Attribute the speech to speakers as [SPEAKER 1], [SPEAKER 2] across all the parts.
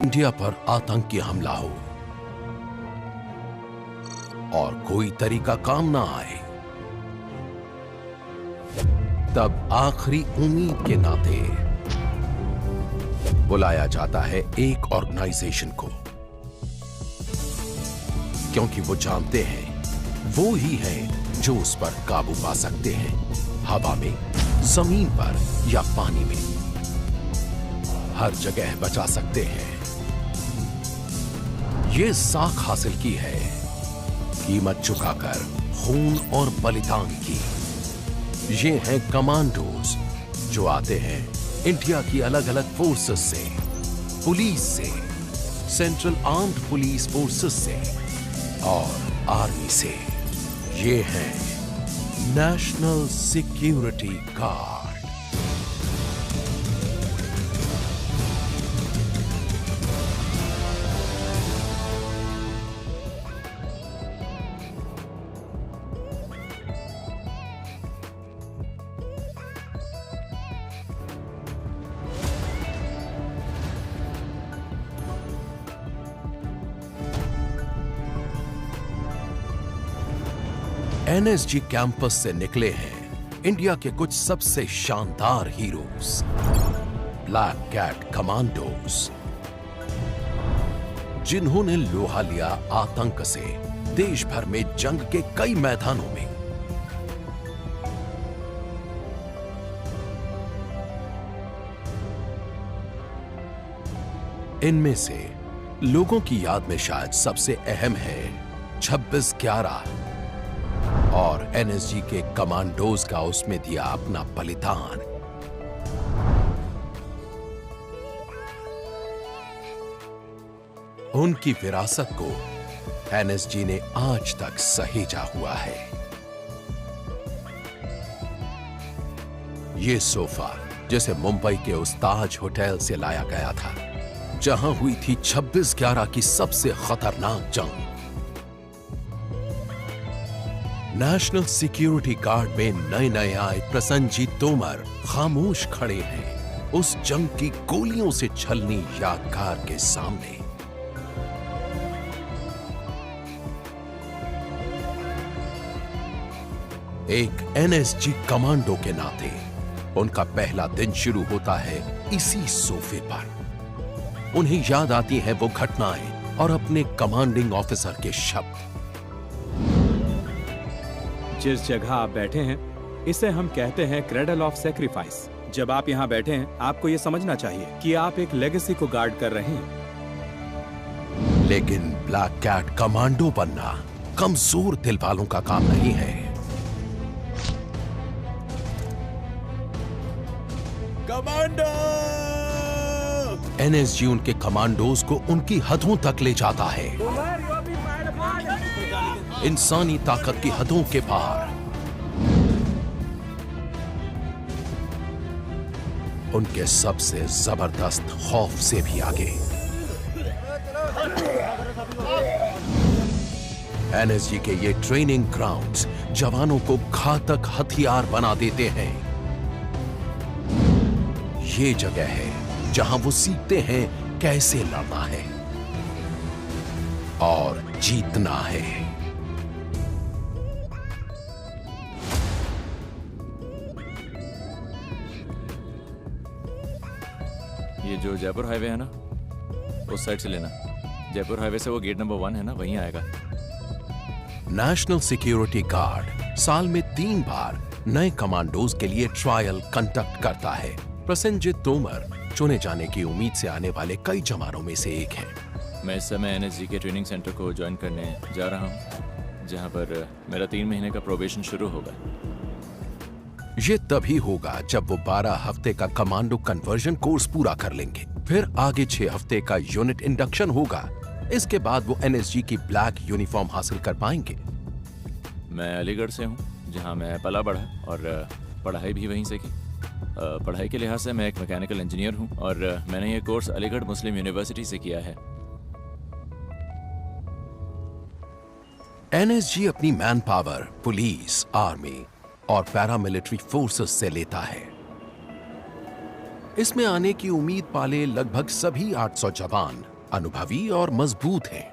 [SPEAKER 1] India पर आतंकी हमला हो और कोई तरीका काम ना आए, तब आखिरी उम्मीद के नाते बुलाया जाता है एक ऑर्गेनाइजेशन को, क्योंकि वो जानते हैं वो ही है जो उस पर काबू पा सकते हैं, हवा में, जमीन पर या पानी में, हर जगह बचा सकते हैं। ये साख हासिल की है कीमत चुकाकर, खून और बलिदान की। ये हैं कमांडोज जो आते हैं इंडिया की अलग अलग फोर्सेस से, पुलिस से, सेंट्रल आर्म्ड पुलिस फोर्सेस से और आर्मी से। ये हैं national security guard. NSG campus से निकले हैं इंडिया के कुछ सबसे शानदार हीरोज, ब्लैक कैट कमांडोज, जिन्होंने लोहा लिया आतंक से देश भर में जंग के कई मैदानों में। इनमें से लोगों की याद में शायद सबसे अहम है 26/11 और एनएसजी के कमांडोज का उसमें दिया अपना बलिदान। उनकी विरासत को एनएसजी ने आज तक सहेजा हुआ है। ये सोफा जिसे मुंबई के उस ताज होटल से लाया गया था जहां हुई थी 26/11 की सबसे खतरनाक जंग। नेशनल सिक्योरिटी गार्ड में नए नए आए प्रसन्नजीत तोमर खामोश खड़े हैं उस जंग की गोलियों से छलनी यादगार के सामने। एक एनएसजी कमांडो के नाते उनका पहला दिन शुरू होता है इसी सोफे पर। उन्हें याद आती हैं वो घटनाएं और अपने कमांडिंग ऑफिसर के शब्द।
[SPEAKER 2] जिस जगह आप बैठे हैं इसे हम कहते हैं क्रेडल ऑफ सैक्रिफाइस। जब आप यहाँ बैठे हैं आपको ये समझना चाहिए कि आप एक लेगेसी को गार्ड कर रहे हैं।
[SPEAKER 1] लेकिन ब्लैक कैट कमांडो बनना कमजोर दिल वालों का काम नहीं है।
[SPEAKER 3] कमांडो!
[SPEAKER 1] एनएसजी उनके कमांडोज को उनकी हदों तक ले जाता है, इंसानी ताकत की हदों के पार। उनके सबसे जबरदस्त खौफ से भी आगे। एनएसजी के ये ट्रेनिंग ग्राउंड्स जवानों को घातक हथियार बना देते हैं। ये जगह है जहां वो सीखते हैं कैसे लड़ना है और जीतना है।
[SPEAKER 3] ये जो जयपुर हाईवे है ना उस साइड से लेना। जयपुर हाईवे से वो गेट नंबर 1 है ना, वहीं आएगा।
[SPEAKER 1] नेशनल सिक्योरिटी गार्ड साल में 3 बार नए कमांडोज के लिए ट्रायल कंडक्ट करता है। प्रसन्नजीत तोमर चुने जाने की उम्मीद से आने वाले कई जवानों में से एक हैं।
[SPEAKER 3] मैं इस समय एनएसजी के ट्रेनिंग सेंटर को ज्वाइन करने जा रहा हूँ, जहाँ पर मेरा 3 महीने का प्रोबेशन शुरू होगा।
[SPEAKER 1] ये तभी होगा जब वो 12 हफ्ते का कमांडो कन्वर्जन कोर्स पूरा कर लेंगे। फिर आगे 6 हफ्ते का यूनिट इंडक्शन होगा। इसके बाद वो एनएसजी की ब्लैक यूनिफॉर्म हासिल कर पाएंगे।
[SPEAKER 3] मैं अलीगढ़ से हूँ, जहाँ मैं पला बढ़ा और पढ़ाई भी वहीं से की। पढ़ाई के लिहाज से मैं एक मैकेनिकल इंजीनियर हूँ और मैंने ये कोर्स अलीगढ़ मुस्लिम यूनिवर्सिटी से किया है।
[SPEAKER 1] एनएसजी अपनी मैन पावर पुलिस, आर्मी और पैरामिलिट्री फोर्सेस से लेता है। इसमें आने की उम्मीद पाले लगभग सभी 800 जवान अनुभवी और मजबूत हैं।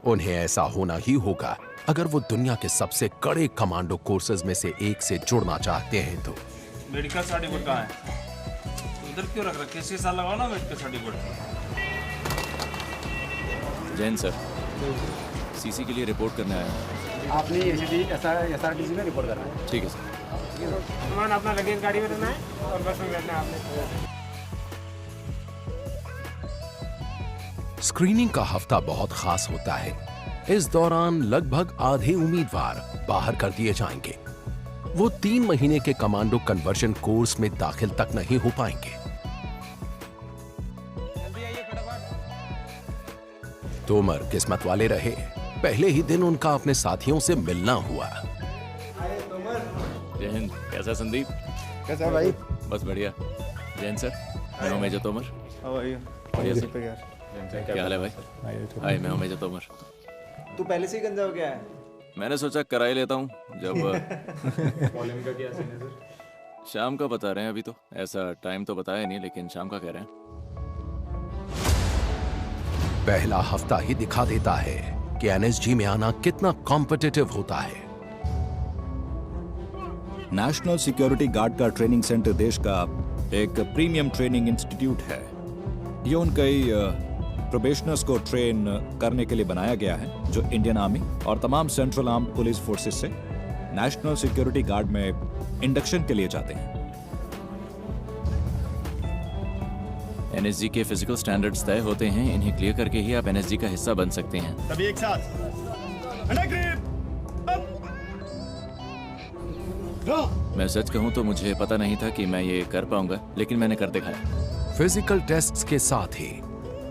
[SPEAKER 1] उन्हें ऐसा होना ही होगा अगर वो दुनिया के सबसे कड़े कमांडो कोर्सेज में से एक से जुड़ना चाहते हैं तो।
[SPEAKER 4] मेडिकल सर्टिफिकेट कहाँ है? उधर क्यों रख रखे? 6 साल लगाओ ना medical certificate.
[SPEAKER 3] Jain sir, CC के लिए रिपोर्ट करने आया हूँ।
[SPEAKER 5] आपने SRTC में रिपोर्ट करना है।
[SPEAKER 3] ठीक है सर।
[SPEAKER 5] सामान अपना लगेज गाड़ी में रहना है और बस में बैठना है आपने।
[SPEAKER 1] स्क्रीनिंग का हफ्ता बहुत खास होता है। इस दौरान लगभग आधे उम्मीदवार बाहर कर दिए जाएंगे। वो 3 महीने के कमांडो कन्वर्जन कोर्स में दाखिल तक नहीं हो पाएंगे। तोमर किस्मत वाले रहे। पहले ही दिन उनका अपने साथियों से मिलना हुआ।
[SPEAKER 3] जय हिंद। कैसा संदीप?
[SPEAKER 5] कैसा भाई?
[SPEAKER 3] बस बढ़िया। जैन सर, मैं हूँ मेजर तोमर। बढ़िया सर। क्या हाल है भाई? हाय, मैं हूँ मेजर तोमर।
[SPEAKER 6] तू पहले से ही गंजा हो गया है?
[SPEAKER 3] मैंने सोचा कराई लेता हूँ जब
[SPEAKER 4] कॉलिंग का क्या सीन है सर?
[SPEAKER 3] शाम का बता रहे हैं। अभी तो ऐसा टाइम तो बताया नहीं, लेकिन शाम का कह रहे हैं।
[SPEAKER 1] पहला हफ्ता ही दिखा देता है कि एनएसजी में आना कितना कॉम्पिटिटिव होता है।
[SPEAKER 7] नेशनल सिक्योरिटी गार्ड का ट्रेनिंग सेंटर देश का एक प्रीमियम ट्रेनिंग इंस्टीट्यूट है। ये उन कई प्रोबेशनर्स को ट्रेन करने के लिए बनाया गया है जो इंडियन आर्मी और तमाम सेंट्रल आर्म पुलिस फोर्सेस से नेशनल सिक्योरिटी गार्ड में इंडक्शन के लिए जाते हैं।
[SPEAKER 3] एनएसजी के फिजिकल स्टैंडर्ड्स तय होते हैं। इन्हें क्लियर करके ही आप एनएसजी का हिस्सा बन सकते हैं।
[SPEAKER 6] सभी एक साथ।
[SPEAKER 3] मैं सच कहूं तो मुझे पता नहीं था कि मैं ये कर पाऊंगा, लेकिन मैंने कर दिखाया।
[SPEAKER 1] फिजिकल टेस्ट्स के साथ ही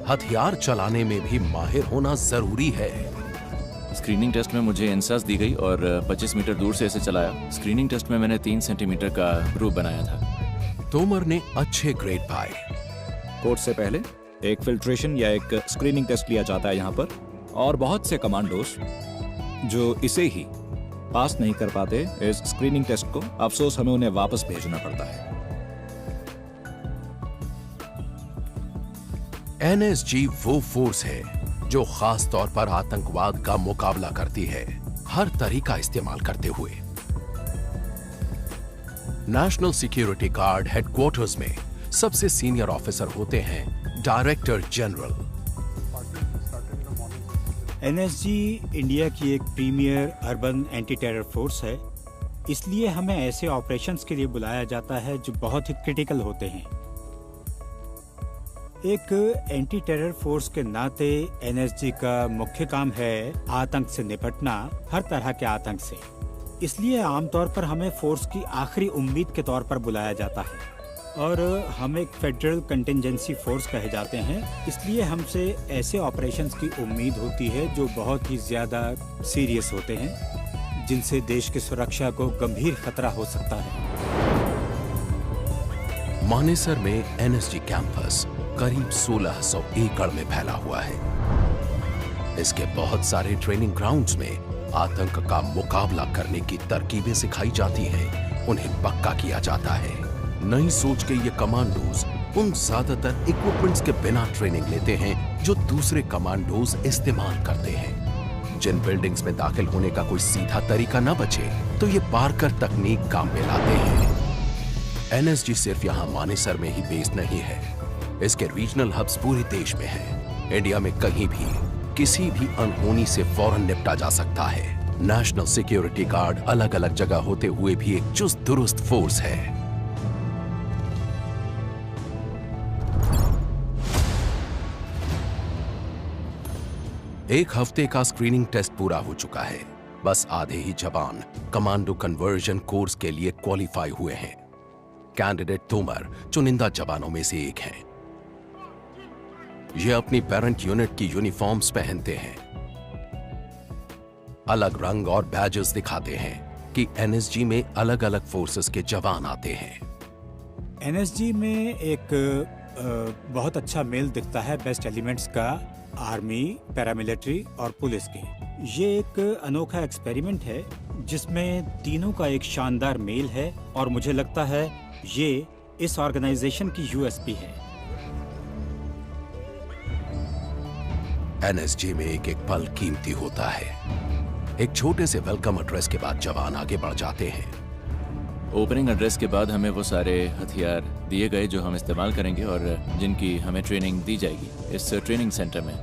[SPEAKER 1] हथियार चलाने में भी माहिर होना जरूरी है।
[SPEAKER 3] स्क्रीनिंग टेस्ट में मुझे इंसास दी गई और 25 मीटर दूर से इसे चलाया। स्क्रीनिंग टेस्ट में मैंने 3 सेंटीमीटर का ग्रुप बनाया था।
[SPEAKER 1] तोमर ने अच्छे ग्रेड पाए।
[SPEAKER 7] कोर्स से पहले एक फिल्ट्रेशन या एक स्क्रीनिंग टेस्ट लिया जाता है यहाँ पर, और बहुत से कमांडोस जो इसे ही पास नहीं कर पाते इस स्क्रीनिंग टेस्ट को, अफसोस हमें उन्हें वापस भेजना पड़ता है।
[SPEAKER 1] एनएसजी वो फोर्स है जो खास तौर पर आतंकवाद का मुकाबला करती है, हर तरीका इस्तेमाल करते हुए। नेशनल सिक्योरिटी गार्ड हेडक्वार्टर्स में सबसे सीनियर ऑफिसर होते हैं डायरेक्टर जनरल।
[SPEAKER 8] एनएसजी इंडिया की एक premier urban anti terror force है, इसलिए हमें ऐसे ऑपरेशंस के लिए बुलाया जाता है जो बहुत ही क्रिटिकल होते हैं। एक एंटी टेरर फोर्स के नाते एनएसजी का मुख्य काम है आतंक से निपटना, हर तरह के आतंक से। इसलिए आमतौर पर हमें फोर्स की आखिरी उम्मीद के तौर पर बुलाया जाता है और हम एक फेडरल कंटिजेंसी फोर्स कहे जाते हैं। इसलिए हमसे ऐसे ऑपरेशंस की उम्मीद होती है जो बहुत ही ज्यादा सीरियस होते हैं, जिनसे देश की सुरक्षा को गंभीर खतरा हो सकता है।
[SPEAKER 1] मानेसर में एनएसजी कैंपस करीब 1600 एकड़ में फैला हुआ है। इसके बहुत सारे ट्रेनिंग ग्राउंड्स में आतंक का मुकाबला करने की तरकीबें सिखाई जाती हैं, उन्हें पक्का किया जाता है। नई सोच के ये कमांडोज उन ज्यादातर इक्विपमेंट्स के बिना ट्रेनिंग लेते हैं जो दूसरे कमांडोज इस्तेमाल करते हैं। जिन बिल्डिंग्स में दाखिल होने का कोई सीधा तरीका न बचे तो ये पार्कर तकनीक काम में लाते हैं। एनएसजी सिर्फ यहाँ मानेसर में ही बेस्ड नहीं है, इसके रीजनल हब्स पूरे देश में हैं। इंडिया में कहीं भी किसी भी अनहोनी से फौरन निपटा जा सकता है। नेशनल सिक्योरिटी गार्ड अलग अलग जगह होते हुए भी एक चुस्त दुरुस्त फोर्स है। एक हफ्ते का स्क्रीनिंग टेस्ट पूरा हो चुका है। बस आधे ही जवान कमांडो कन्वर्जन कोर्स के लिए क्वालिफाई हुए हैं। कैंडिडेट तोमर चुनिंदा जवानों में से एक हैं। ये अपनी पेरेंट यूनिट की यूनिफॉर्म्स पहनते हैं, अलग रंग और बैजेस दिखाते हैं कि एनएसजी में अलग अलग फोर्सेस के जवान आते हैं।
[SPEAKER 8] एनएसजी में एक बहुत अच्छा मेल दिखता है बेस्ट एलिमेंट्स का, आर्मी, पैरामिलिट्री और पुलिस के। ये एक अनोखा एक्सपेरिमेंट है जिसमें तीनों का एक शानदार मेल है और मुझे लगता है ये इस ऑर्गेनाइजेशन की यूएसपी है।
[SPEAKER 1] एनएसजी में एक एक पल कीमती होता है। एक छोटे से वेलकम एड्रेस के बाद जवान आगे बढ़ जाते हैं।
[SPEAKER 3] ओपनिंग एड्रेस के बाद हमें वो सारे हथियार दिए गए जो हम इस्तेमाल करेंगे और जिनकी हमें ट्रेनिंग दी जाएगी इस ट्रेनिंग सेंटर में।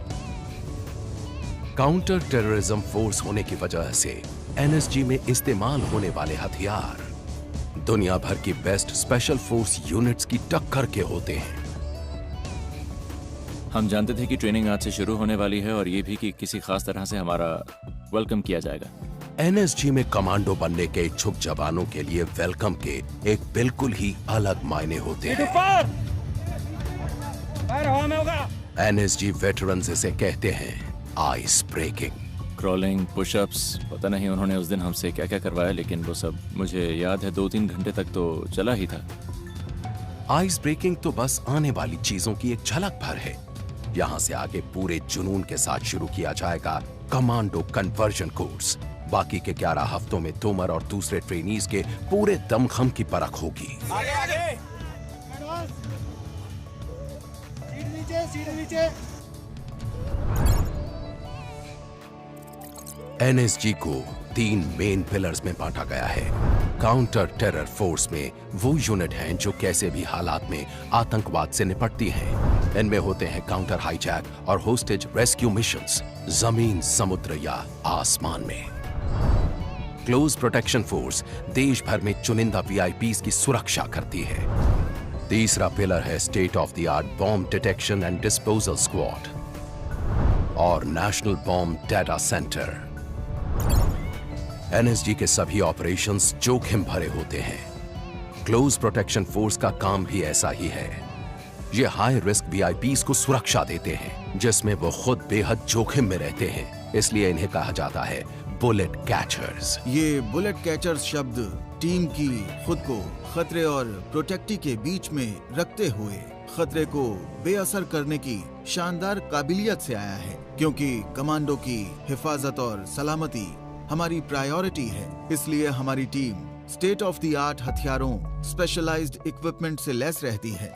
[SPEAKER 1] काउंटर टेररिज्म फोर्स होने की वजह से एनएसजी में इस्तेमाल होने वाले हथियार दुनिया भर की बेस्ट स्पेशल फोर्स यूनिट्स की टक्कर के होते हैं।
[SPEAKER 3] हम जानते थे कि ट्रेनिंग आज से शुरू होने वाली है और ये भी कि किसी खास तरह से हमारा वेलकम किया जाएगा।
[SPEAKER 1] एनएसजी में कमांडो बनने के इच्छुक जवानों के लिए वेलकम के एक बिल्कुल ही अलग मायने होते हैं। एनएसजी वेटरन्स इसे कहते हैं आइस ब्रेकिंग।
[SPEAKER 3] क्रॉलिंग, पुशअप्स, पता नहीं उन्होंने उस दिन हमसे क्या क्या करवाया, लेकिन वो सब मुझे याद है 2-3 घंटे तक तो चला ही था।
[SPEAKER 1] आइस ब्रेकिंग तो बस आने वाली चीजों की एक झलक भर है। यहाँ से आगे पूरे जुनून के साथ शुरू किया जाएगा कमांडो कन्वर्जन कोर्स। बाकी के 11 हफ्तों में तोमर और दूसरे ट्रेनीज के पूरे दमखम की परख होगी।
[SPEAKER 5] आगे आगे। सीट नीचे।
[SPEAKER 1] एनएसजी को 3 मेन पिलर्स में बांटा गया है। काउंटर टेरर फोर्स में वो यूनिट हैं जो कैसे भी हालात में आतंकवाद से निपटती हैं। इनमें होते हैं काउंटर हाईजैक और होस्टेज रेस्क्यू मिशंस, जमीन, समुद्र या आसमान में। क्लोज प्रोटेक्शन फोर्स देश भर में चुनिंदा वीआईपीज की सुरक्षा करती है। तीसरा पिलर है state of the art bomb detection and disposal squad और national bomb data centre. NSG के सभी ऑपरेशंस जोखिम भरे होते हैं। क्लोज प्रोटेक्शन फोर्स का काम भी ऐसा ही है। ये हाई रिस्क वीआईपीज को सुरक्षा देते हैं, जिसमें वो खुद बेहद जोखिम में रहते हैं। इसलिए इन्हें कहा जाता है बुलेट कैचर्स।
[SPEAKER 9] ये बुलेट कैचर्स शब्द टीम की खुद को खतरे और प्रोटेक्टी के बीच में रखते हुए खतरे को बेअसर करने की शानदार काबिलियत से आया है, क्योंकि कमांडो की हिफाजत और सलामती हमारी प्रायोरिटी है। इसलिए हमारी team state of the art हथियारों, स्पेशलाइज्ड इक्विपमेंट से लैस रहती है।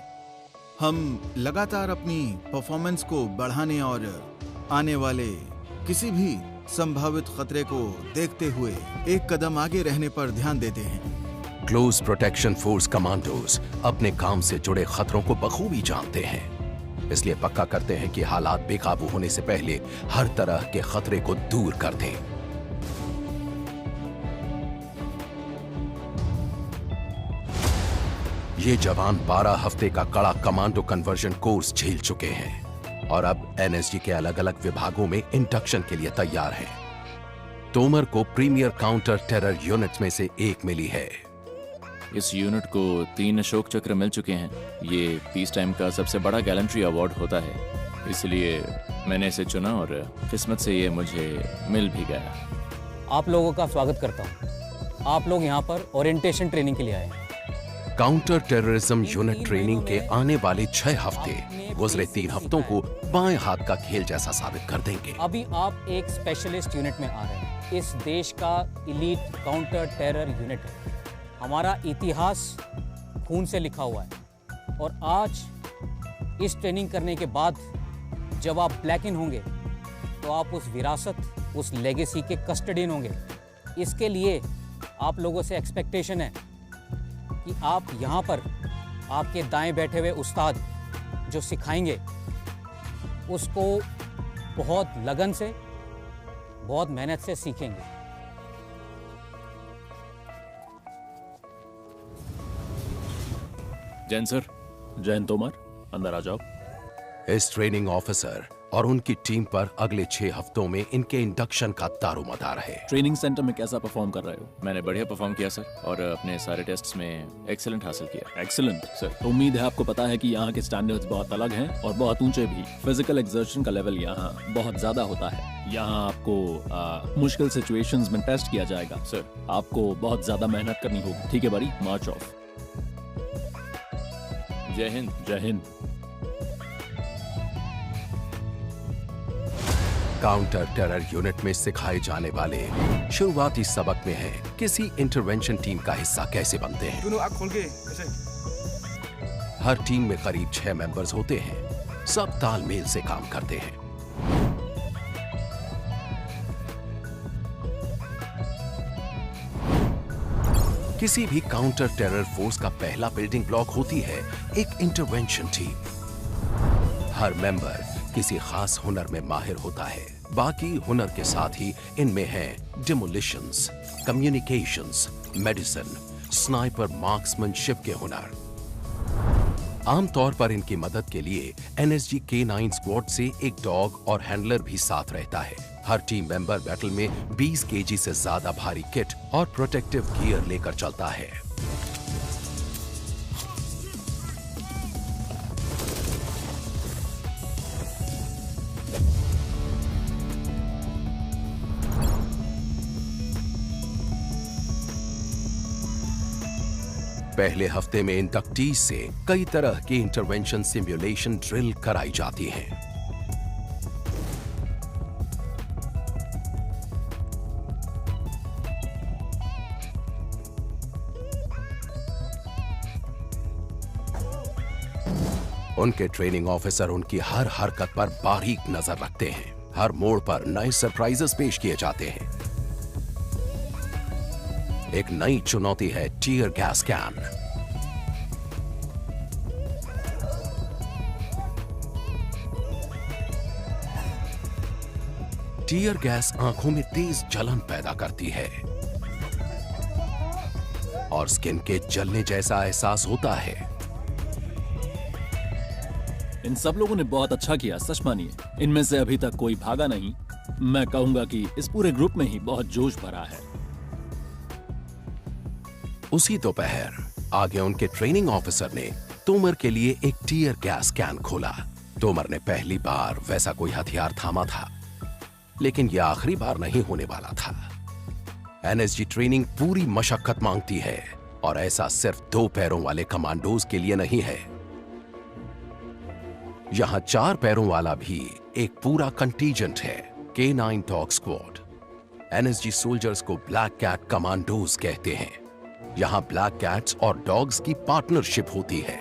[SPEAKER 9] हम लगातार अपनी परफॉर्मेंस को बढ़ाने और आने वाले किसी भी संभावित खतरे को देखते हुए एक कदम आगे रहने पर ध्यान देते हैं।
[SPEAKER 1] क्लोज प्रोटेक्शन फोर्स कमांडोज अपने काम से जुड़े खतरों को बखूबी जानते हैं, इसलिए पक्का करते हैं कि हालात बेकाबू होने से पहले हर तरह के खतरे को दूर कर दें। ये जवान 12 हफ्ते का कड़ा कमांडो कन्वर्जन कोर्स झेल चुके हैं और अब एनएसजी के अलग अलग विभागों में इंडक्शन के लिए तैयार हैं। तोमर को प्रीमियर काउंटर टेरर यूनिट्स में से एक मिली है।
[SPEAKER 3] इस यूनिट को 3 अशोक चक्र मिल चुके हैं। ये पीस टाइम का सबसे बड़ा गैलेंट्री अवार्ड होता है, इसलिए मैंने इसे चुना और किस्मत से ये मुझे मिल भी गया।
[SPEAKER 10] आप लोगों का स्वागत करता हूँ। आप लोग यहाँ पर ओरिएंटेशन ट्रेनिंग के लिए आए हैं।
[SPEAKER 1] काउंटर टेररिज्म यूनिट ट्रेनिंग के आने वाले 6 हफ्ते गुजरे 3 हफ्तों को बाएं हाथ का खेल जैसा साबित कर देंगे।
[SPEAKER 10] अभी आप एक स्पेशलिस्ट यूनिट में आ रहे हैं। इस देश का इलीट काउंटर टेरर यूनिट है। हमारा इतिहास खून से लिखा हुआ है और आज इस ट्रेनिंग करने के बाद जब आप ब्लैक इन होंगे तो आप उस विरासत, उस लेगेसी के कस्टडियन होंगे। इसके लिए आप लोगों से एक्सपेक्टेशन है कि आप यहाँ पर आपके दाएं बैठे हुए उस्ताद जो सिखाएंगे उसको बहुत लगन से, बहुत मेहनत से सीखेंगे।
[SPEAKER 3] जैन सर।
[SPEAKER 11] जैन तोमर, अंदर आ जाओ।
[SPEAKER 1] इस ट्रेनिंग ऑफिसर और उनकी टीम पर अगले 6 हफ्तों में इनके इंडक्शन का दारोमदार है।
[SPEAKER 11] ट्रेनिंग सेंटर में कैसा परफॉर्म कर रहे हो?
[SPEAKER 3] मैंने बढ़िया परफॉर्म किया सर और अपने सारे टेस्ट्स में एक्सीलेंट हासिल किया।
[SPEAKER 11] Excellent sir. तो उम्मीद है आपको पता है कि यहाँ के स्टैंडर्ड्स बहुत अलग हैं और बहुत ऊंचे भी। फिजिकल एक्सर्शन का लेवल यहाँ बहुत ज्यादा होता है। यहाँ आपको मुश्किल सिचुएशंस में टेस्ट किया जाएगा।
[SPEAKER 3] सर,
[SPEAKER 11] आपको बहुत ज्यादा मेहनत करनी होगी। ठीक है बड़ी, मार्च ऑफ।
[SPEAKER 3] जय हिंद।
[SPEAKER 11] जय हिंद।
[SPEAKER 1] काउंटर टेरर यूनिट में सिखाए जाने वाले शुरुआती सबक में है किसी इंटरवेंशन टीम का हिस्सा कैसे बनते हैं।
[SPEAKER 5] दोनों आँख खोल के ऐसे।
[SPEAKER 1] हर टीम में करीब 6 मेंबर्स होते हैं। सब तालमेल से काम करते हैं। किसी भी काउंटर टेरर फोर्स का पहला बिल्डिंग ब्लॉक होती है एक इंटरवेंशन टीम। हर मेंबर किसी खास हुनर में माहिर होता है। बाकी हुनर के साथ ही इनमें हैं डिमोलिशंस, कम्युनिकेशंस, मेडिसिन, स्नाइपर, मार्क्समैनशिप के हुनर। आमतौर पर इनकी मदद के लिए एनएसजी K9 स्क्वाड से एक डॉग और हैंडलर भी साथ रहता है। हर टीम मेंबर बैटल में 20 केजी से ज्यादा भारी किट और प्रोटेक्टिव गियर लेकर चलता है। पहले हफ्ते में इंडक्टीज से कई तरह की इंटरवेंशन सिमुलेशन ड्रिल कराई जाती हैं। उनके ट्रेनिंग ऑफिसर उनकी हर हरकत पर बारीक नजर रखते हैं। हर मोड़ पर नए सरप्राइजेस पेश किए जाते हैं। एक नई चुनौती है tear gas can. Tear gas आंखों में तेज जलन पैदा करती है और स्किन के जलने जैसा एहसास होता है।
[SPEAKER 11] इन सब लोगों ने बहुत अच्छा किया, सच मानिए। इनमें से अभी तक कोई भागा नहीं। मैं कहूंगा कि इस पूरे ग्रुप में ही बहुत जोश भरा है।
[SPEAKER 1] उसी दोपहर आगे उनके ट्रेनिंग ऑफिसर ने तोमर के लिए एक टीयर गैस कैन खोला। तोमर ने पहली बार वैसा कोई हथियार थामा था, लेकिन यह आखिरी बार नहीं होने वाला था। एनएसजी ट्रेनिंग पूरी मशक्कत मांगती है और ऐसा सिर्फ 2 पैरों वाले कमांडोज के लिए नहीं है। यहां 4 पैरों वाला भी एक पूरा कंटीजेंट है, K9 dog squad. NSG soldiers को ब्लैक कैट कमांडोज कहते हैं। यहां ब्लैक कैट्स और डॉग्स की पार्टनरशिप होती है।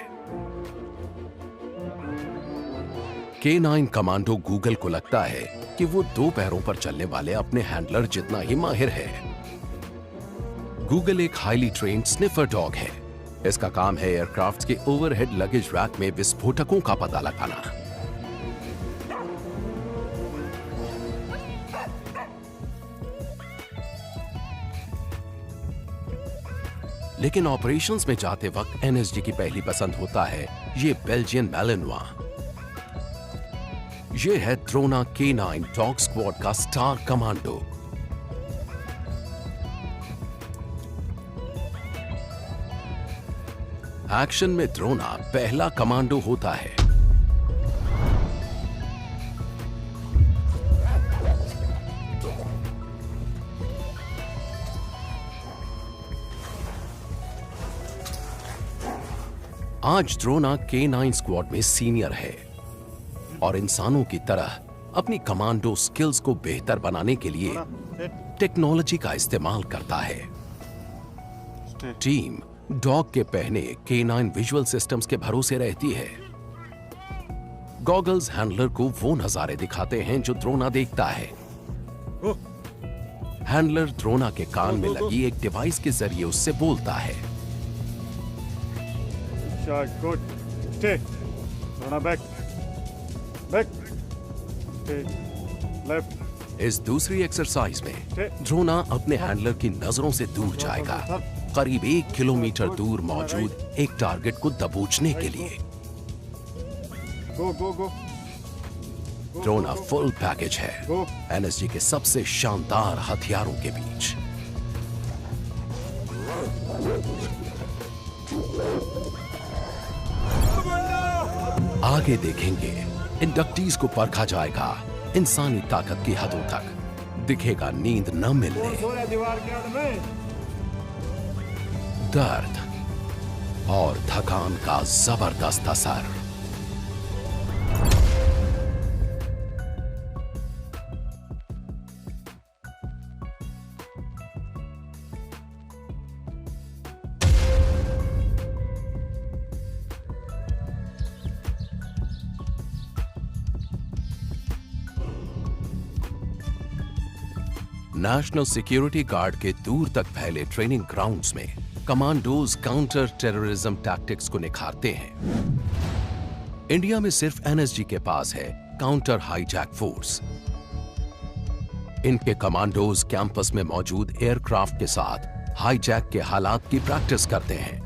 [SPEAKER 1] K9 कमांडो गूगल को लगता है कि वो 2 पैरों पर चलने वाले अपने हैंडलर जितना ही माहिर है। गूगल एक हाईली ट्रेन्ड स्निफर डॉग है। इसका काम है एयरक्राफ्ट के ओवरहेड लगेज रैक में विस्फोटकों का पता लगाना। लेकिन ऑपरेशंस में जाते वक्त एनएसजी की पहली पसंद होता है ये बेल्जियन मैलेनोआ। ये है द्रोना K9 डॉग स्क्वाड का स्टार कमांडो। एक्शन में द्रोना पहला कमांडो होता है। आज द्रोना K9 स्क्वाड में सीनियर है और इंसानों की तरह अपनी कमांडो स्किल्स को बेहतर बनाने के लिए टेक्नोलॉजी का इस्तेमाल करता है। टीम डॉग के पहने K9 विजुअल सिस्टम्स के भरोसे रहती है। गॉगल्स हैंडलर को वो नजारे दिखाते हैं जो द्रोना देखता है। हैंडलर द्रोना के कान में लगी एक डिवाइस के जरिए उससे बोलता है।
[SPEAKER 5] Good. Stay. Drona back. Back. Stay. Left.
[SPEAKER 1] इस दूसरी एक्सरसाइज में द्रोना अपने हैंडलर की नजरों से दूर जाएगा, करीब 1 किलोमीटर दूर मौजूद एक टारगेट को दबोचने के लिए।
[SPEAKER 5] Go, go, go.
[SPEAKER 1] Drona full package है एनएसजी के सबसे शानदार हथियारों के बीच। आगे देखेंगे इंडक्टीज को परखा जाएगा इंसानी ताकत की हदों तक। दिखेगा नींद न मिलने, दर्द और थकान का जबरदस्त असर। नेशनल सिक्योरिटी गार्ड के दूर तक फैले ट्रेनिंग ग्राउंड्स में कमांडोज काउंटर टेररिज्म टैक्टिक्स को निखारते हैं। इंडिया में सिर्फ एनएसजी के पास है काउंटर हाईजैक फोर्स। इनके कमांडोज कैंपस में मौजूद एयरक्राफ्ट के साथ हाईजैक के हालात की प्रैक्टिस करते हैं।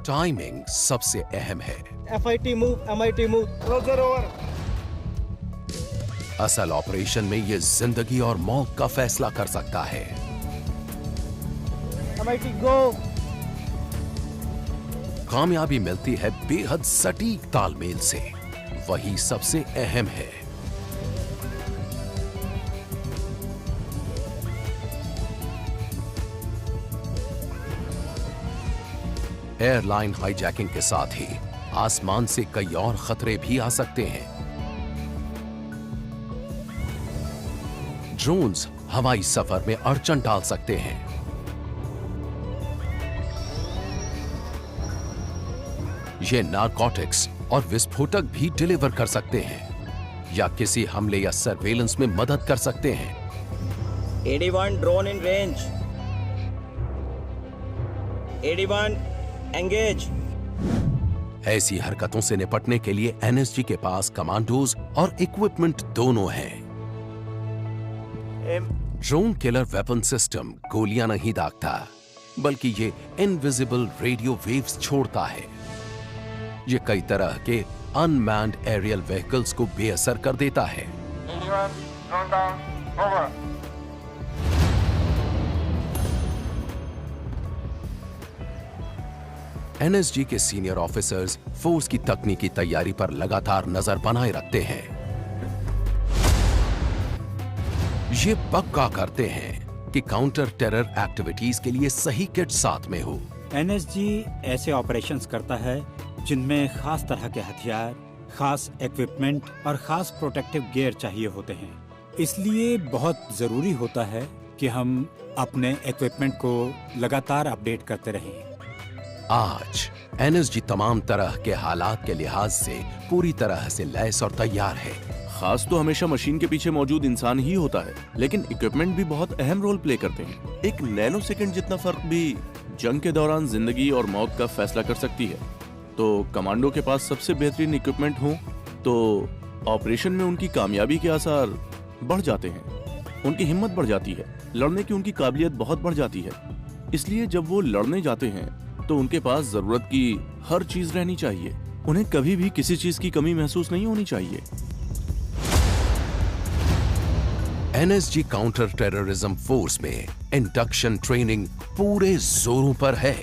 [SPEAKER 1] टाइमिंग सबसे अहम है।
[SPEAKER 6] FIT move, MIT move, closure over.
[SPEAKER 1] असल ऑपरेशन में ये जिंदगी और मौत का फैसला कर सकता है।
[SPEAKER 6] MIT गो।
[SPEAKER 1] कामयाबी मिलती है बेहद सटीक तालमेल से, वही सबसे अहम है। एयरलाइन हाईजैकिंग के साथ ही आसमान से कई और खतरे भी आ सकते हैं। ड्रोन्स हवाई सफर में अड़चन डाल सकते हैं। ये नारकोटिक्स और विस्फोटक भी डिलीवर कर सकते हैं या किसी हमले या सर्वेलेंस में मदद कर सकते हैं।
[SPEAKER 6] 81 ड्रोन इन रेंज। 81 एंगेज।
[SPEAKER 1] ऐसी हरकतों से निपटने के लिए एनएसजी के पास कमांडोज और इक्विपमेंट दोनों हैं। ड्रोन किलर वेपन सिस्टम गोलियां नहीं दागता, बल्कि ये इनविजिबल रेडियो वेव्स छोड़ता है। ये कई तरह के अनमैन्ड एरियल व्हीकल्स को बेअसर कर देता है। एनएसजी के सीनियर ऑफिसर्स फोर्स की तकनीकी तैयारी पर लगातार नजर बनाए रखते हैं। ये पक्का करते हैं कि काउंटर टेरर एक्टिविटीज के लिए सही किट साथ में हो।
[SPEAKER 8] एनएसजी ऐसे ऑपरेशंस करता है जिनमें खास तरह के हथियार, खास इक्विपमेंट और खास प्रोटेक्टिव गियर चाहिए होते हैं। इसलिए बहुत जरूरी होता है कि हम अपने इक्विपमेंट को लगातार अपडेट करते रहें।
[SPEAKER 1] आज एनएसजी तमाम तरह के हालात के लिहाज से पूरी तरह से लैस और तैयार है।
[SPEAKER 12] खास तो हमेशा मशीन के पीछे मौजूद इंसान ही होता है, लेकिन इक्विपमेंट भी बहुत अहम रोल प्ले करते हैं। एक नैनो सेकंड जितना फर्क भी जंग के दौरान जिंदगी और मौत का फैसला कर सकती है। तो कमांडो के पास सबसे बेहतरीन इक्विपमेंट हो तो ऑपरेशन में उनकी कामयाबी के आसार बढ़ जाते हैं, उनकी हिम्मत बढ़ जाती है, लड़ने की उनकी काबिलियत बहुत बढ़ जाती है। इसलिए जब वो लड़ने जाते हैं तो उनके पास जरूरत की हर चीज रहनी चाहिए। उन्हें कभी भी किसी चीज की कमी महसूस नहीं होनी चाहिए।
[SPEAKER 1] एनएसजी काउंटर टेररिज्म फोर्स में इंडक्शन ट्रेनिंग पूरे जोरों पर है।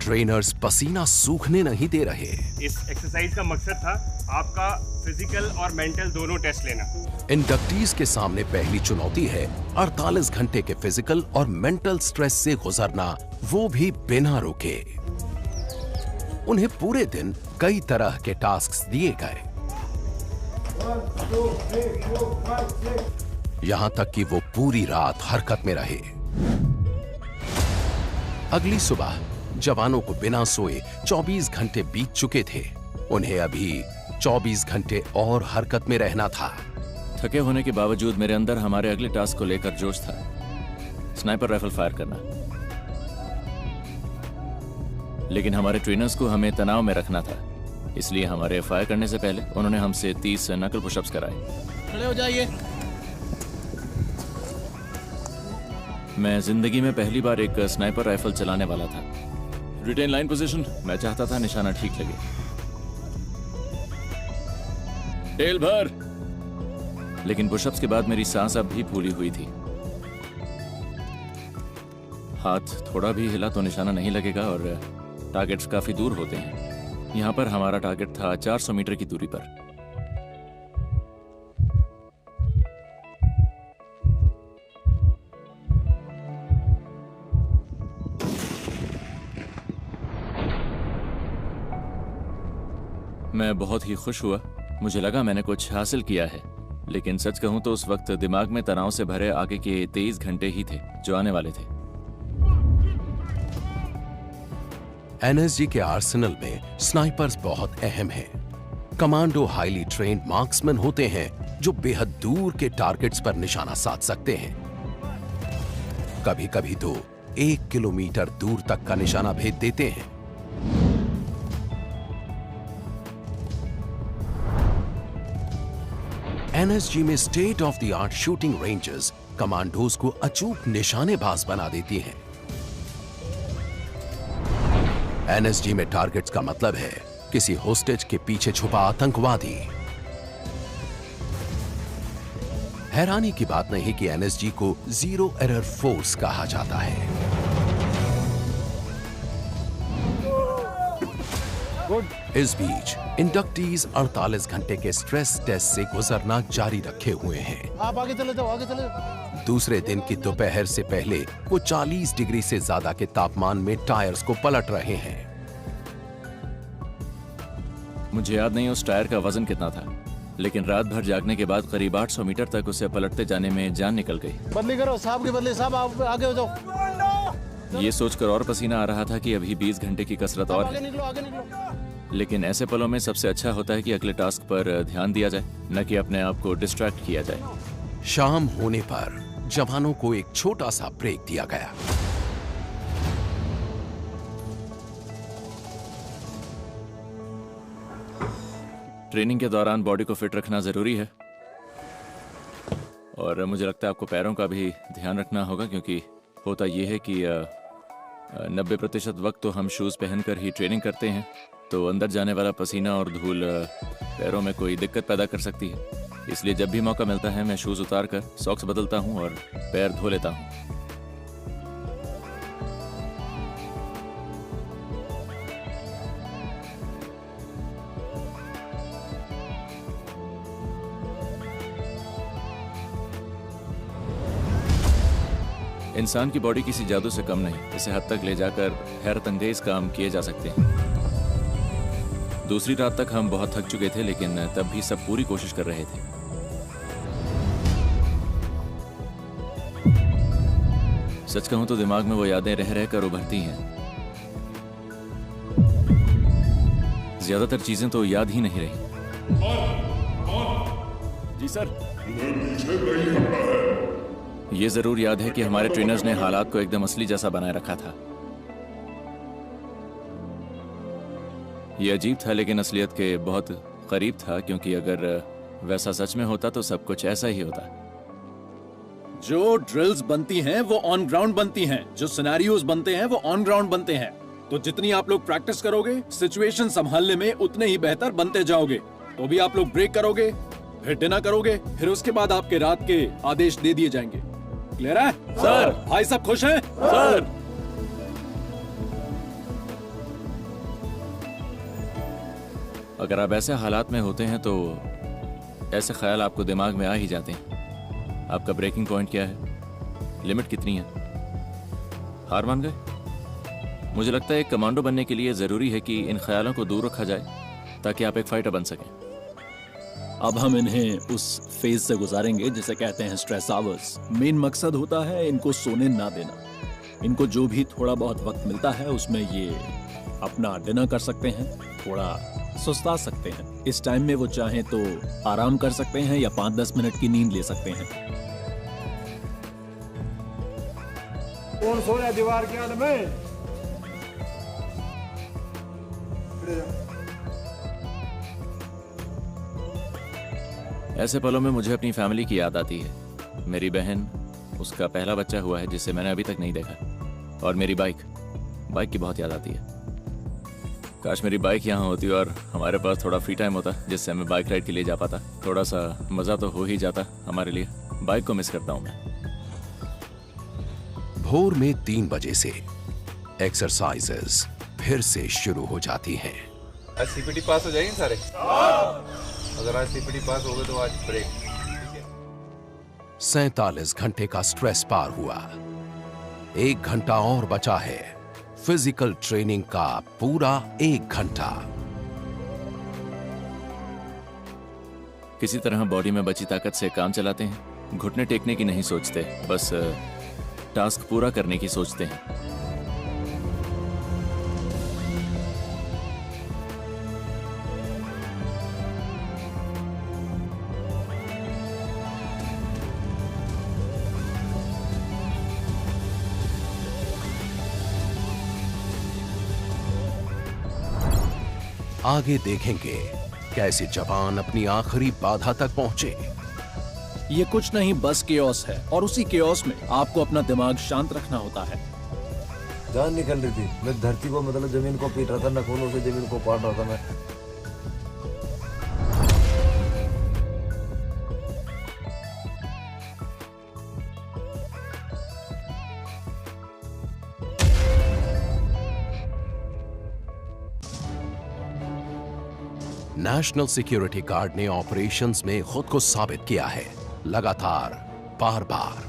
[SPEAKER 1] ट्रेनर्स पसीना सूखने नहीं दे रहे।
[SPEAKER 5] इस एक्सरसाइज का मकसद था आपका फिजिकल और मेंटल दोनों टेस्ट लेना।
[SPEAKER 1] इंडक्टीज के सामने पहली चुनौती है 48 घंटे के फिजिकल और मेंटल स्ट्रेस से गुजरना, वो भी बिना रुके। उन्हें पूरे दिन कई तरह के टास्क दिए गए, यहां तक कि वो पूरी रात हरकत में रहे। अगली सुबह जवानों को बिना सोए 24 घंटे बीत चुके थे। उन्हें अभी 24 घंटे और हरकत में रहना था।
[SPEAKER 3] थके होने के बावजूद मेरे अंदर हमारे अगले टास्क को लेकर जोश था, स्नाइपर राइफल फायर करना। लेकिन हमारे ट्रेनर्स को हमें तनाव में रखना था, इसलिए हमारे फायर करने से पहले उन्होंने हमसे 30 नकल पुशअप्स कराए।
[SPEAKER 11] खड़े हो जाइए।
[SPEAKER 3] मैं जिंदगी में पहली बार एक स्नाइपर राइफल चलाने वाला था। रिटेन लाइन पोजीशन, मैं चाहता था निशाना ठीक लगे। टेल भर। लेकिन पुशअप्स के बाद मेरी सांस अब भी फूली हुई थी। हाथ थोड़ा भी हिला तो निशाना नहीं लगेगा और टारगेट्स काफी दूर होते हैं। यहां पर हमारा टारगेट था 400 मीटर की दूरी पर। मैं बहुत ही खुश हुआ। मुझे लगा मैंने कुछ हासिल किया है, लेकिन सच कहूं तो उस वक्त दिमाग में तनाव से भरे आगे के 23 घंटे ही थे जो आने वाले थे।
[SPEAKER 1] एनएसजी के आर्सेनल में स्नाइपर्स बहुत अहम हैं। कमांडो हाईली ट्रेन्ड मार्क्समैन होते हैं जो बेहद दूर के टारगेट्स पर निशाना साध सकते हैं। कभी कभी तो 1 किलोमीटर दूर तक का निशाना भेद देते हैं। एनएसजी में state of the art shooting ranges commandos को अचूक निशानेबाज बना देती हैं। एनएसजी में टारगेट्स का मतलब है किसी होस्टेज के पीछे छुपा आतंकवादी। हैरानी की बात नहीं कि एनएसजी को जीरो एरर फोर्स कहा जाता है। इस बीच इंडक्टीज 48 घंटे के स्ट्रेस टेस्ट से गुजरना जारी रखे हुए हैं।
[SPEAKER 13] आप आगे चले जाओ, आगे चले जाओ।
[SPEAKER 1] दूसरे दिन की दोपहर से पहले वो 40 डिग्री से ज्यादा के तापमान में टायर्स को पलट रहे हैं।
[SPEAKER 3] मुझे याद नहीं उस टायर का वजन कितना था, लेकिन रात भर जागने के बाद करीब 800 मीटर तक उसे पलटते जाने में जान निकल गई।
[SPEAKER 13] बदली करो साहब की बदली, साहब आप आगे हो जाओ।
[SPEAKER 3] ये सोचकर और पसीना आ रहा था कि अभी 20 घंटे की कसरत और
[SPEAKER 13] आगे
[SPEAKER 3] है।
[SPEAKER 13] निकलो, आगे निकलो।
[SPEAKER 3] लेकिन ऐसे पलों में सबसे अच्छा होता है कि अगले टास्क पर ध्यान दिया जाए, न कि अपने आप को डिस्ट्रैक्ट किया जाए।
[SPEAKER 1] शाम होने पर जवानों को एक छोटा सा ब्रेक दिया गया।
[SPEAKER 3] ट्रेनिंग के दौरान बॉडी को फिट रखना जरूरी है, और मुझे लगता है आपको पैरों का भी ध्यान रखना होगा, क्योंकि होता यह है कि 90% वक्त तो हम शूज पहनकर ही ट्रेनिंग करते हैं, तो अंदर जाने वाला पसीना और धूल पैरों में कोई दिक्कत पैदा कर सकती है। इसलिए जब भी मौका मिलता है मैं शूज उतार कर सॉक्स बदलता हूं और पैर धो लेता हूं। इंसान की बॉडी किसी जादू से कम नहीं, इसे हद तक ले जाकर हैरत अंगेज काम किए जा सकते हैं। दूसरी रात तक हम बहुत थक चुके थे, लेकिन तब भी सब पूरी कोशिश कर रहे थे। सच कहूं तो दिमाग में वो यादें रह रहकर उभरती हैं। ज्यादातर चीजें तो याद ही नहीं रही।
[SPEAKER 11] जी सर।
[SPEAKER 3] ये जरूर याद है कि हमारे ट्रेनर्स ने हालात को एकदम असली जैसा बनाए रखा था। ये अजीब था, लेकिन असलियत के बहुत करीब था, क्योंकि अगर वैसा सच में होता तो सब कुछ ऐसा ही होता।
[SPEAKER 11] जो ड्रिल्स बनती हैं वो ऑन ग्राउंड बनती हैं, जो सिनेरियोज बनते हैं वो ऑन ग्राउंड बनते हैं। तो जितनी आप लोग प्रैक्टिस करोगे, सिचुएशन संभालने में उतने ही बेहतर बनते जाओगे। तो भी आप लोग ब्रेक करोगे, फिर डिनर करोगे, फिर उसके बाद आपके रात के आदेश दे दिए जाएंगे। क्लियर है सर? भाई सब खुश हैं सर?
[SPEAKER 3] अगर आप ऐसे हालात में होते हैं तो ऐसे ख्याल आपको दिमाग में आ ही जाते हैं। आपका ब्रेकिंग पॉइंट क्या है? लिमिट कितनी है? हार मान गए? मुझे लगता है एक कमांडो बनने के लिए जरूरी है कि इन ख्यालों को दूर रखा जाए, ताकि आप एक फाइटर बन सकें।
[SPEAKER 11] अब हम इन्हें उस फेज से गुजारेंगे जिसे कहते हैं स्ट्रेस आवर्स। मेन मकसद होता है इनको सोने ना देना। इनको जो भी थोड़ा बहुत वक्त मिलता है उसमें ये अपना डिनर कर सकते हैं, थोड़ा सुस्ता सकते हैं। इस टाइम में वो चाहें तो आराम कर सकते हैं या 5-10 मिनट की नींद ले सकते हैं।
[SPEAKER 13] कौन सो रहा है दीवार के आड़ में?
[SPEAKER 3] ऐसे पलों में मुझे अपनी फैमिली की याद आती है। मेरी बहन, उसका पहला बच्चा हुआ है जिसे मैंने अभी तक नहीं देखा, और मेरी बाइक की बहुत याद आती है। काश मेरी बाइक यहाँ होती और हमारे पास थोड़ा फ्री टाइम होता जिससे हमें बाइक राइड के लिए जा पाता। थोड़ा सा मजा तो हो ही जाता हमारे लिए। बाइक को मिस करता हूँ मैं।
[SPEAKER 1] भोर में 3 बजे से एक्सरसाइजेस फिर से शुरू हो जाती हैं।
[SPEAKER 14] आज सीपीटी पास हो जाएंगे सारे? अगर आज सीपीटी पास हो गए तो आज ब्रेक।
[SPEAKER 1] 47 घंटे का स्ट्रेस पार हुआ। 1 घंटा और बचा है। फिजिकल ट्रेनिंग का पूरा 1 घंटा।
[SPEAKER 3] किसी तरह बॉडी में बची ताकत से काम चलाते हैं। घुटने टेकने की नहीं सोचते, बस टास्क पूरा करने की सोचते हैं।
[SPEAKER 1] आगे देखेंगे कैसे जवान अपनी आखिरी बाधा तक पहुंचे।
[SPEAKER 11] ये कुछ नहीं बस केओस है, और उसी केओस में आपको अपना दिमाग शांत रखना होता है।
[SPEAKER 15] जान निकल रही थी, मैं धरती को मतलब जमीन को पीट रहा था, नखूनों से जमीन को पाट रहा था मैं।
[SPEAKER 1] नेशनल सिक्योरिटी गार्ड ने ऑपरेशंस में खुद को साबित किया है, लगातार बार बार।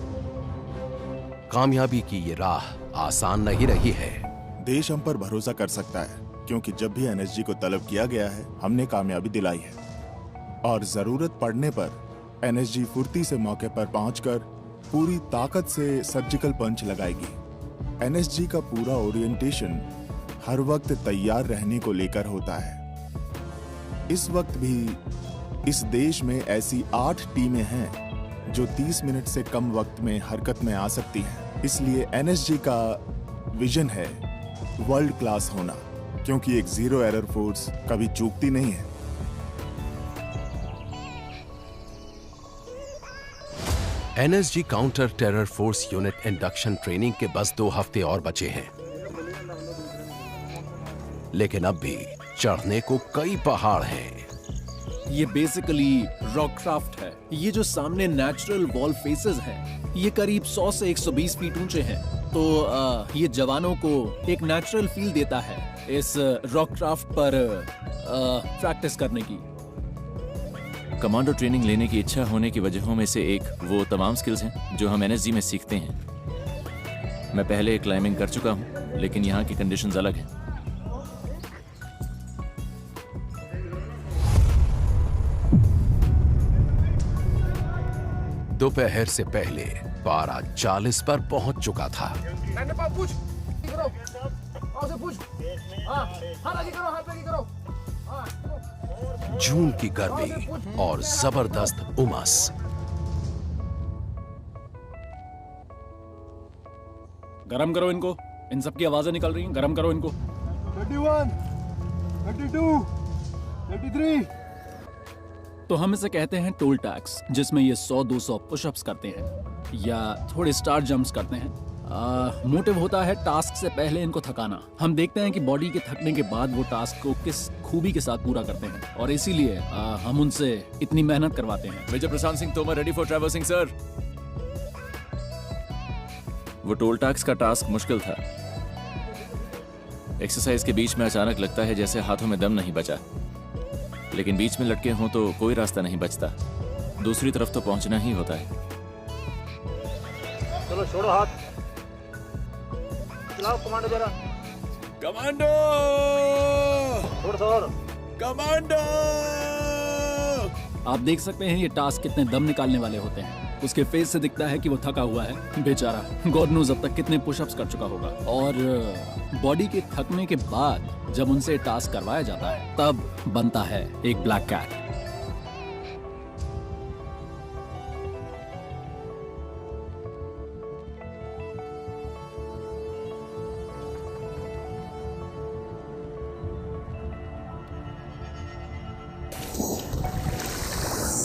[SPEAKER 1] कामयाबी की ये राह आसान नहीं रही है।
[SPEAKER 16] देश हम पर भरोसा कर सकता है, क्योंकि जब भी एनएसजी को तलब किया गया है हमने कामयाबी दिलाई है, और जरूरत पड़ने पर एनएसजी फुर्ती से मौके पर पहुंचकर पूरी ताकत से सर्जिकल पंच लगाएगी। एनएसजी का पूरा ओरिएंटेशन हर वक्त तैयार रहने को लेकर होता है। इस वक्त भी इस देश में ऐसी 8 टीमें हैं जो 30 मिनट से कम वक्त में हरकत में आ सकती हैं। इसलिए एनएसजी का विजन है वर्ल्ड क्लास होना, क्योंकि एक जीरो एरर फोर्स कभी चूकती नहीं है।
[SPEAKER 1] NSG counter terror force unit induction training के बस 2 हफ्ते और बचे हैं, लेकिन अब भी चढ़ने को कई पहाड़ हैं।
[SPEAKER 11] ये बेसिकली रॉक क्राफ्ट है। ये जो सामने नेचुरल वॉल फेसेस हैं, ये करीब 100 से 120 फीट ऊंचे हैं, तो ये जवानों को एक नेचुरल फील देता है इस रॉक क्राफ्ट पर प्रैक्टिस करने की।
[SPEAKER 3] कमांडो ट्रेनिंग लेने की इच्छा होने की वजहों में से एक वो तमाम स्किल्स हैं जो हम एनएसजी में सीखते हैं। मैं पहले क्लाइंबिंग कर चुका हूं, लेकिन यहाँ की कंडीशंस अलग हैं।
[SPEAKER 1] दोपहर से पहले पारा 40 पर पहुंच चुका था। जून की गर्मी और जबरदस्त उमस।
[SPEAKER 11] गरम करो इनको, इन सब की आवाजें निकल रही हैं, गरम करो इनको।
[SPEAKER 17] 31, 32, 33।
[SPEAKER 11] तो हम इसे कहते हैं टोल टैक्स, जिसमें ये 100-200 पुशअप्स करते हैं या थोड़े स्टार जंप्स करते हैं। मोटिव होता है टास्क से पहले इनको थकाना। हम देखते हैं कि बॉडी के थकने के बाद वो टास्क को किस खूबी के साथ पूरा करते हैं, और इसीलिए हम उनसे इतनी मेहनत करवाते हैं।
[SPEAKER 3] Major Prashant Singh Tomar, ready for traversing sir. वो टोल टैक्स का टास्क मुश्किल था। एक्सरसाइज के बीच में अचानक लगता है जैसे हाथों में दम नहीं बचा, लेकिन बीच में लटके हों तो कोई रास्ता नहीं बचता, दूसरी तरफ तो पहुंचना ही होता है।
[SPEAKER 17] चलो छोड़ो हाथ, चलाओ कमांडो जरा।
[SPEAKER 11] कमांडो,
[SPEAKER 17] छोड़
[SPEAKER 11] कमांडो। आप देख सकते हैं ये टास्क कितने दम निकालने वाले होते हैं। उसके फेस से दिखता है कि वो थका हुआ है बेचारा। गॉड नोज अब तक कितने पुशअप्स कर चुका होगा। और बॉडी के थकने के बाद जब उनसे टास्क करवाया जाता है, तब बनता है एक ब्लैक कैट।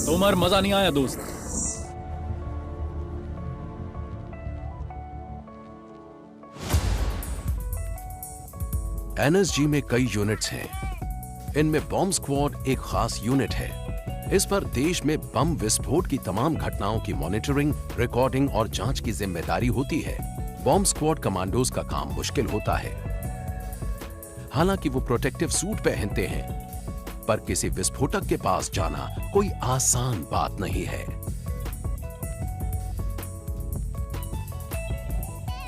[SPEAKER 11] तोमर, मजा नहीं आया दोस्त।
[SPEAKER 1] एनएसजी में कई यूनिट्स हैं। इनमें बॉम्ब स्क्वाड एक खास यूनिट है। इस पर देश में बम विस्फोट की तमाम घटनाओं की मॉनिटरिंग, रिकॉर्डिंग और जांच की जिम्मेदारी होती है। बॉम्ब स्क्वाड कमांडोज का काम मुश्किल होता है। हालांकि वो प्रोटेक्टिव सूट पहनते हैं, पर किसी विस्फोटक के पास जाना कोई आसान बात नहीं है।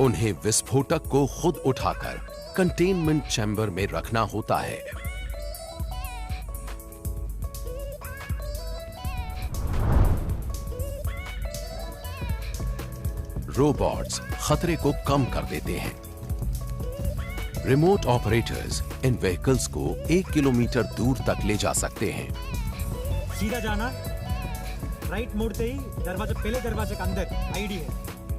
[SPEAKER 1] उन्हें विस्फोटक को खुद उठाकर कंटेनमेंट चैम्बर में रखना होता है। रोबोट्स खतरे को कम कर देते हैं। रिमोट ऑपरेटर्स इन व्हीकल्स को 1 किलोमीटर दूर तक ले जा सकते हैं।
[SPEAKER 8] सीधा जाना, राइट मोड़ते ही दरवाजे, पहले दरवाजे के अंदर आईडी है।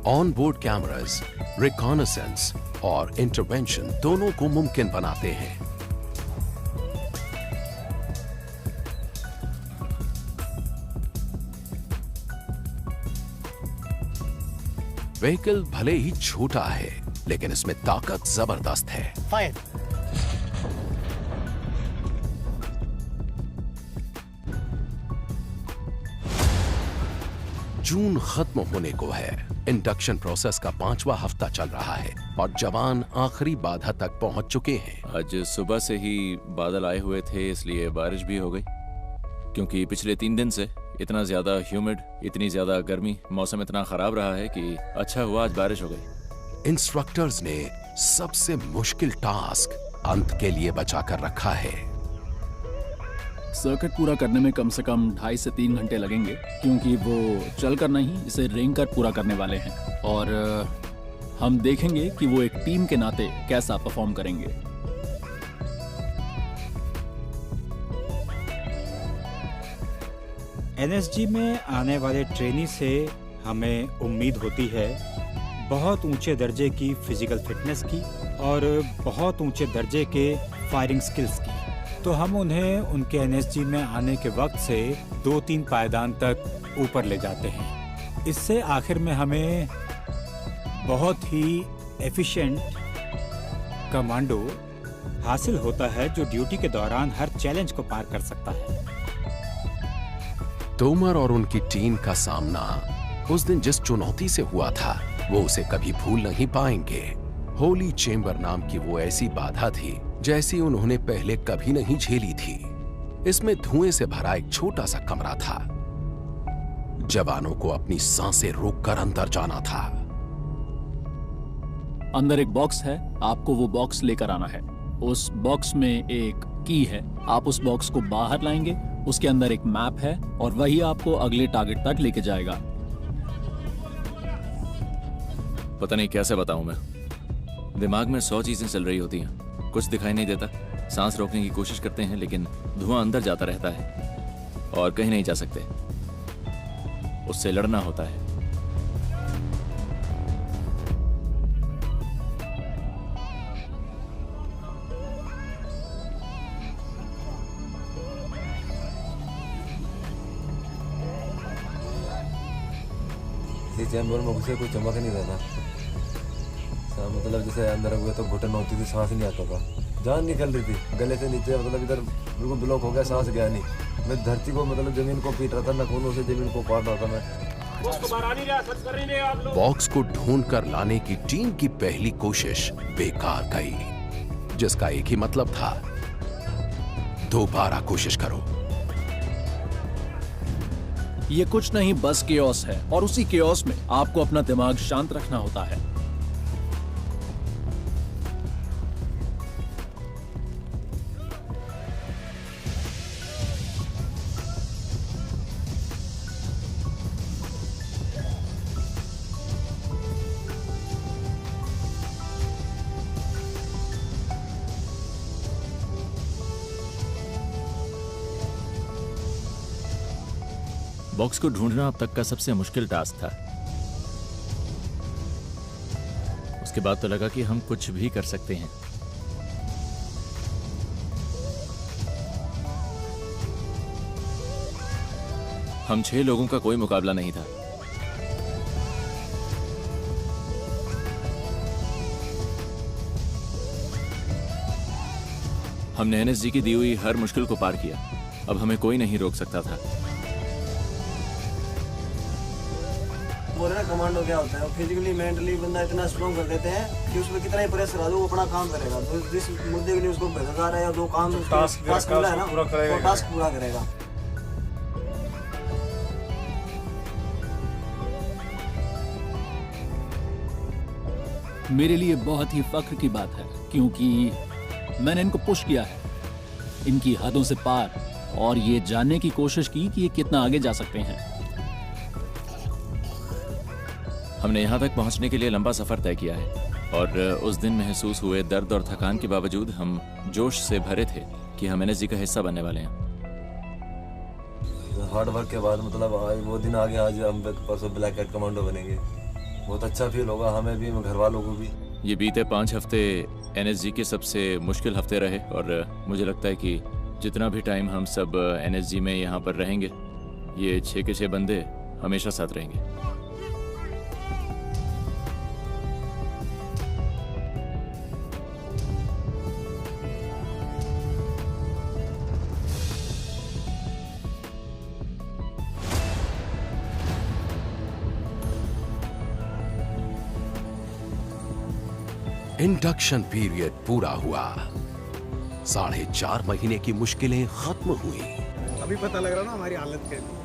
[SPEAKER 1] ऑन बोर्ड कैमरास रिकॉनेसेंस और इंटरवेंशन दोनों को मुमकिन बनाते हैं। व्हीकल भले ही छोटा है, लेकिन इसमें ताकत जबरदस्त है।
[SPEAKER 13] फायर।
[SPEAKER 1] जून खत्म होने को है। इंडक्शन प्रोसेस का 5वां हफ्ता चल रहा है और जवान आखिरी बाधा तक पहुंच चुके हैं।
[SPEAKER 3] आज सुबह से ही बादल आए हुए थे, इसलिए बारिश भी हो गई। क्योंकि पिछले 3 दिन से इतना ज्यादा ह्यूमिड, इतनी ज्यादा गर्मी, मौसम इतना खराब रहा है कि अच्छा हुआ आज बारिश हो गई।
[SPEAKER 1] इंस्ट्रक्टर्स ने सबसे मुश्किल टास्क अंत के लिए बचा कर रखा है।
[SPEAKER 11] सर्किट पूरा करने में कम से कम 2.5 से 3 घंटे लगेंगे, क्योंकि वो चल कर नहीं, इसे रेंग कर पूरा करने वाले हैं। और हम देखेंगे कि वो एक टीम के नाते कैसा परफॉर्म करेंगे।
[SPEAKER 8] एनएसजी में आने वाले ट्रेनी से हमें उम्मीद होती है बहुत ऊंचे दर्जे की फिजिकल फिटनेस की और बहुत ऊंचे दर्जे के फायरिंग स्किल्स की। तो हम उन्हें उनके एनएसजी में आने के वक्त से 2-3 पायदान तक ऊपर ले जाते हैं। इससे आखिर में हमें बहुत ही एफिशिएंट कमांडो हासिल होता है, जो ड्यूटी के दौरान हर चैलेंज को पार कर सकता है।
[SPEAKER 1] तोमर और उनकी टीम का सामना उस दिन जिस चुनौती से हुआ था, वो उसे कभी भूल नहीं पाएंगे। होली चेंबर नाम की वो ऐसी बाधा थी जैसी उन्होंने पहले कभी नहीं झेली थी। इसमें धुएं से भरा एक छोटा सा कमरा था। जवानों को अपनी सांसें रोककर अंदर जाना था।
[SPEAKER 11] अंदर एक बॉक्स है, आपको वो बॉक्स लेकर आना है। उस बॉक्स में एक की है, आप उस बॉक्स को बाहर लाएंगे। उसके अंदर एक मैप है और वही आपको अगले टारगेट तक लेके जाएगा।
[SPEAKER 3] पता नहीं कैसे बताऊं मैं, दिमाग में 100 चीजें चल रही होती हैं, कुछ दिखाई नहीं देता। सांस रोकने की कोशिश करते हैं लेकिन धुआं अंदर जाता रहता है और कहीं नहीं जा सकते। उससे लड़ना होता है।
[SPEAKER 15] चैम्बर में घुसे कोई चमक नहीं रहा था। मतलब जैसे अंदर हुए तो घुटन होती थी, सांस नहीं आता था, जान निकल रही थी गले से नीचे। मतलब इधर बिल्कुल ब्लॉक हो गया, सांस गया नहीं। मैं धरती को मतलब जमीन को पीट रहा था, नखूनों से जमीन को काट रहा था मैं।
[SPEAKER 1] बॉक्स को ढूंढ कर लाने की टीम की पहली कोशिश बेकार गई, जिसका एक ही मतलब था, दोबारा कोशिश करो।
[SPEAKER 11] ये कुछ नहीं, बस केओस है और उसी केओस में आपको अपना दिमाग शांत रखना होता है।
[SPEAKER 3] बॉक्स को ढूंढना अब तक का सबसे मुश्किल टास्क था। उसके बाद तो लगा कि हम कुछ भी कर सकते हैं। हम 6 लोगों का कोई मुकाबला नहीं था। हमने एनएसजी की दी हुई हर मुश्किल को पार किया। अब हमें कोई नहीं रोक सकता था।
[SPEAKER 18] बोल रहे कमांडो क्या होता है, फिजिकली मेंटली बंदा इतना स्ट्रॉन्ग कर देते हैं कि उसमें कितना ही प्रेस करा दो वो अपना काम करेगा। तो जिस मुद्दे के लिए उसको भेजा जा रहा है या जो काम टास्क मिला है ना, वो टास्क पूरा करेगा।
[SPEAKER 11] मेरे लिए बहुत ही फख्र की बात है, क्योंकि मैंने इनको पुश किया है इनकी हदों से पार और ये जानने की कोशिश की कि ये कितना आगे जा सकते हैं।
[SPEAKER 3] हमने यहाँ तक पहुँचने के लिए लंबा सफर तय किया है और उस दिन महसूस हुए दर्द और थकान के बावजूद हम जोश से भरे थे कि हम एनएसजी का हिस्सा बनने वाले हैं।
[SPEAKER 15] हार्ड वर्क के बाद मतलब वो दिन आ गया, आज हम परसों ब्लैक कैट कमांडो बनेंगे। बहुत अच्छा फील होगा हमें भी, घर वालों को भी।
[SPEAKER 3] ये बीते 5 हफ्ते एनएसजी के सबसे मुश्किल हफ्ते रहे और मुझे लगता है कि जितना भी टाइम हम सब एनएसजी में यहाँ पर रहेंगे, ये 6 के 6 बंदे हमेशा साथ रहेंगे।
[SPEAKER 1] इंडक्शन पीरियड पूरा हुआ। 4.5 महीने की मुश्किलें खत्म हुई।
[SPEAKER 17] अभी पता लग रहा ना हमारी हालत कैसी।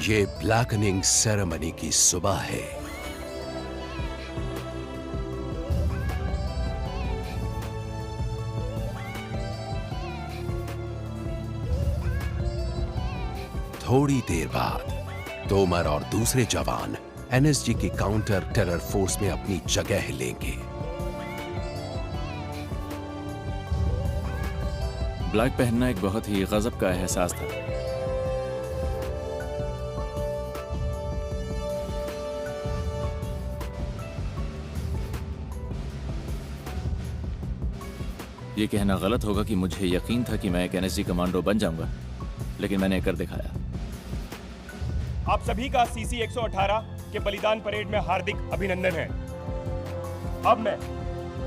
[SPEAKER 1] ये ब्लैकनिंग सेरेमनी की सुबह है। थोड़ी देर बाद तोमर और दूसरे जवान एनएसजी की काउंटर टेरर फोर्स में अपनी जगह लेंगे।
[SPEAKER 3] ब्लैक पहनना एक बहुत ही गजब का एहसास था। ये कहना गलत होगा कि मुझे यकीन था कि मैं एक एनएसजी कमांडो बन जाऊंगा, लेकिन मैंने कर दिखाया।
[SPEAKER 5] आप सभी का सीसी 118 के बलिदान परेड में हार्दिक अभिनंदन है। अब मैं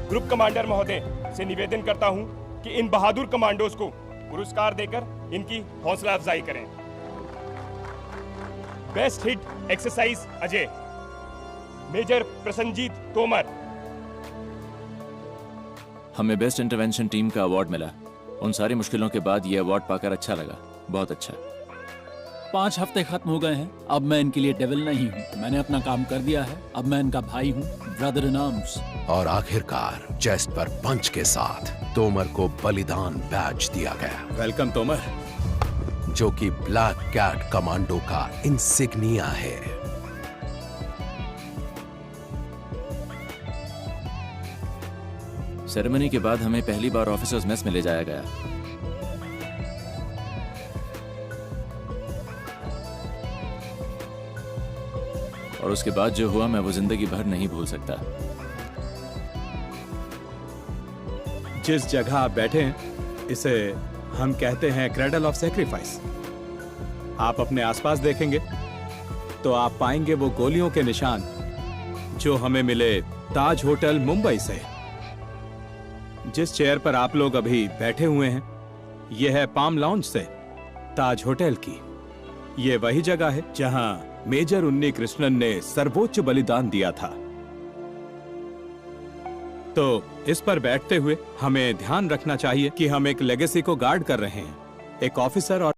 [SPEAKER 5] ग्रुप कमांडर महोदय से निवेदन करता हूं कि इन बहादुर कमांडोज को पुरस्कार देकर इनकी हौसला अफजाई करें। Best hit exercise Ajay, major Prasanjit Tomar.
[SPEAKER 3] हमें बेस्ट इंटरवेंशन टीम का अवार्ड मिला। उन सारी मुश्किलों के बाद ये अवार्ड पाकर अच्छा लगा, बहुत अच्छा।
[SPEAKER 11] 5 हफ्ते खत्म हो गए हैं। अब मैं इनके लिए डेविल नहीं हूँ। मैंने अपना काम कर दिया है। अब मैं इनका भाई हूँ, ब्रदर इन आर्म्स।
[SPEAKER 1] और आखिरकार चेस्ट पर पंच के साथ तोमर को बलिदान बैज दिया गया।
[SPEAKER 2] वेलकम तोमर,
[SPEAKER 1] जो कि ब्लैक कैट कमांडो का इंसिग्निया है।
[SPEAKER 3] सेरेमनी के बाद हमें पहली बार ऑफिसर्स मेस में ले जाया गया। और उसके बाद जो हुआ मैं वो जिंदगी भर नहीं भूल सकता।
[SPEAKER 2] जिस जगह आप बैठे हैं इसे हम कहते हैं क्रेडल ऑफ सैक्रिफाइस। आप अपने आसपास देखेंगे तो आप पाएंगे वो गोलियों के निशान जो हमें मिले ताज होटल मुंबई से। जिस चेयर पर आप लोग अभी बैठे हुए हैं यह है पाम लाउंज से ताज होटल की। यह वही जगह है जहां मेजर उन्नी कृष्णन ने सर्वोच्च बलिदान दिया था। तो इस पर बैठते हुए हमें ध्यान रखना चाहिए कि हम एक लेगेसी को गार्ड कर रहे हैं। एक ऑफिसर और